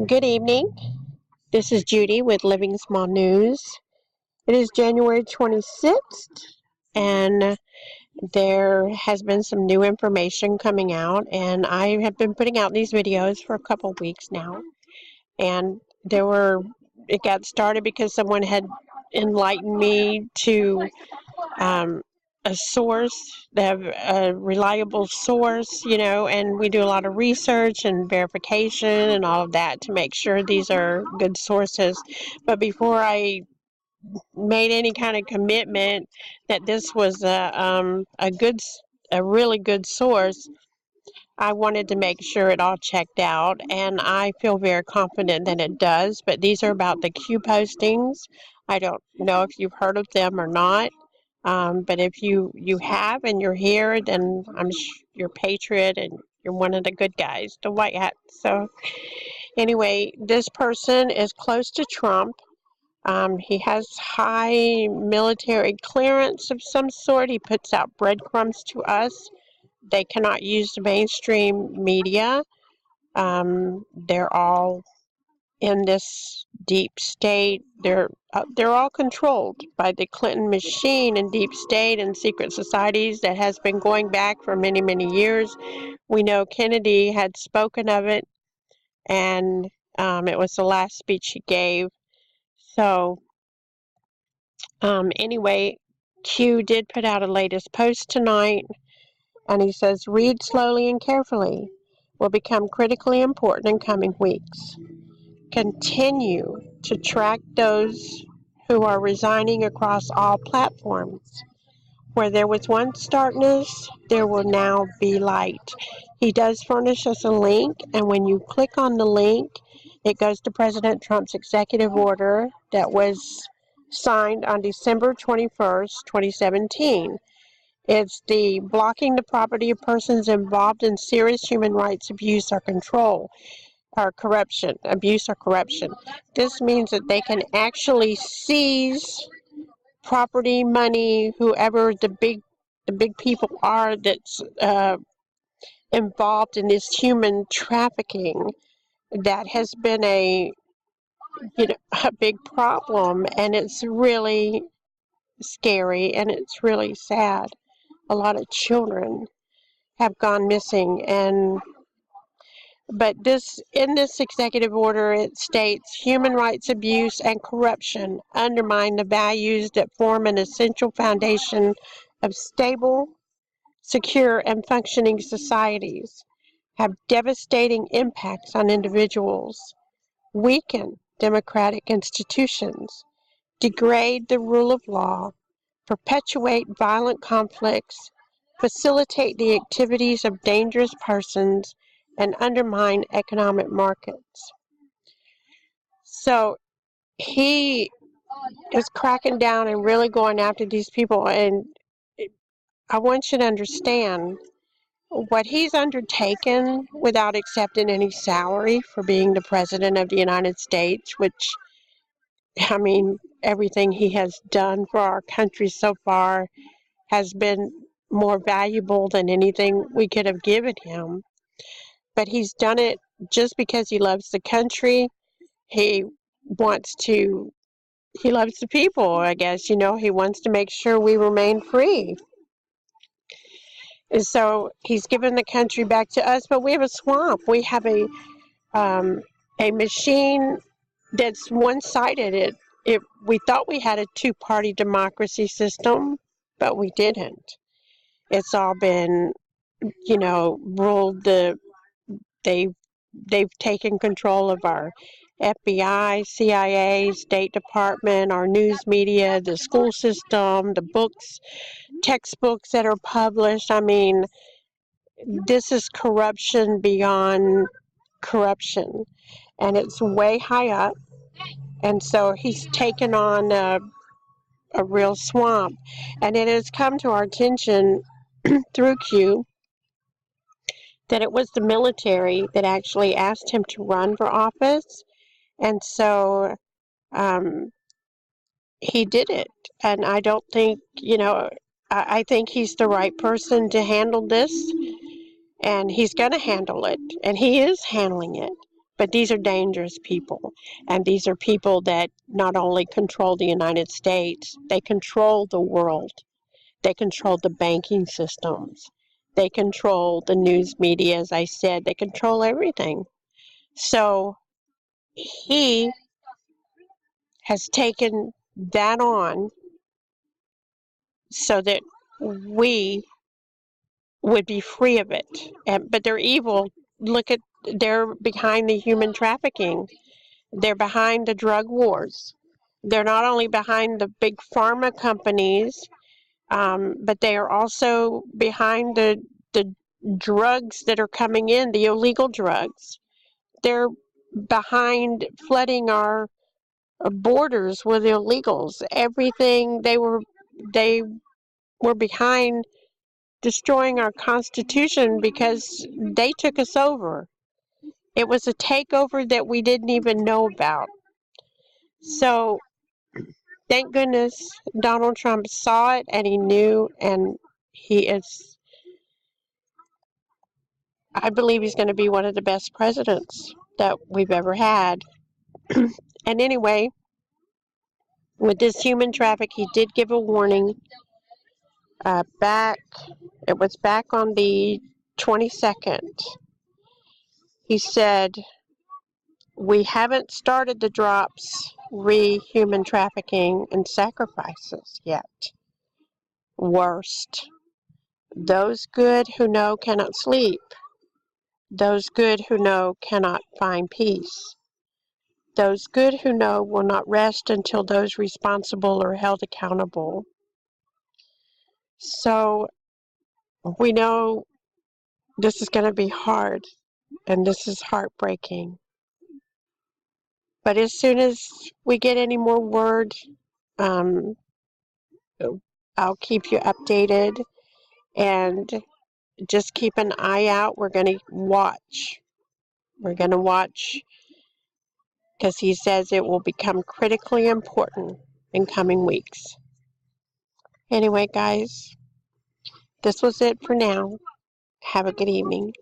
Good evening. This is Judy with Living Small News. It is January 26th, and there has been some new information coming out, and I have been putting out these videos for a couple weeks now. And it got started because someone had enlightened me to um, a source, they have a reliable source, and we do a lot of research and verification and all of that to make sure these are good sources. But before I made any kind of commitment that this was a really good source, I wanted to make sure it all checked out, and I feel very confident that it does. But these are about the Q postings. I don't know if you've heard of them or not. But if you have and you're here, then you're a patriot and you're one of the good guys, the white hat. So anyway, this person is close to Trump. He has high military clearance of some sort. He puts out breadcrumbs to us. They cannot use the mainstream media. They're all in this deep state. They're all controlled by the Clinton machine and deep state and secret societies that has been going back for many, many years. We know Kennedy had spoken of it, and it was the last speech he gave. So anyway, Q did put out a latest post tonight, and he says, "Read slowly and carefully. Will become critically important in coming weeks. Continue to track those who are resigning across all platforms. Where there was once darkness, there will now be light." He does furnish us a link, and when you click on the link, it goes to President Trump's executive order that was signed on December 21st, 2017. It's the blocking the property of persons involved in serious human rights abuse or control or corruption, abuse or corruption. This means that they can actually seize property, money, whoever the big people are that's involved in this human trafficking that has been a big problem, and it's really scary and it's really sad. A lot of children have gone missing, but in this executive order, it states human rights abuse and corruption undermine the values that form an essential foundation of stable, secure, and functioning societies, have devastating impacts on individuals, weaken democratic institutions, degrade the rule of law, perpetuate violent conflicts, facilitate the activities of dangerous persons, and undermine economic markets. So he is cracking down and really going after these people, and I want you to understand what he's undertaken without accepting any salary for being the President of the United States, which, I mean, everything he has done for our country so far has been more valuable than anything we could have given him. But he's done it just because he loves the country. He wants to, he loves the people, I guess. He wants to make sure we remain free. And so he's given the country back to us, but we have a swamp. We have a machine that's one-sided. We thought we had a two-party democracy system, but we didn't. It's all been, ruled they've taken control of our FBI, CIA, State Department, our news media, the school system, the books, textbooks that are published. I mean, this is corruption beyond corruption, and it's way high up. And so he's taken on a real swamp, and it has come to our attention through Q that it was the military that actually asked him to run for office, and so he did it. And I don't think, I think he's the right person to handle this, and he's going to handle it, and he is handling it. But these are dangerous people. And these are people that not only control the United States, they control the world. They control the banking systems. They control the news media, as I said. They control everything. So he has taken that on so that we would be free of it. But they're evil. Look at, they're behind the human trafficking. They're behind the drug wars. They're not only behind the big pharma companies, but they are also behind the drugs that are coming in, the illegal drugs. They're behind flooding our borders with illegals. Everything they were behind destroying our Constitution because they took us over. It was a takeover that we didn't even know about. So thank goodness Donald Trump saw it and he knew, and he is, I believe he's going to be one of the best presidents that we've ever had. And anyway, with this human traffic, he did give a warning back, it was back on the 22nd. He said, we haven't started the drops human trafficking and sacrifices yet. Worst. Those good who know cannot sleep. Those good who know cannot find peace. Those good who know will not rest until those responsible are held accountable. So we know this is going to be hard and this is heartbreaking. But as soon as we get any more word, I'll keep you updated, and just keep an eye out. We're going to watch. We're going to watch because he says it will become critically important in coming weeks. Anyway, guys, this was it for now. Have a good evening.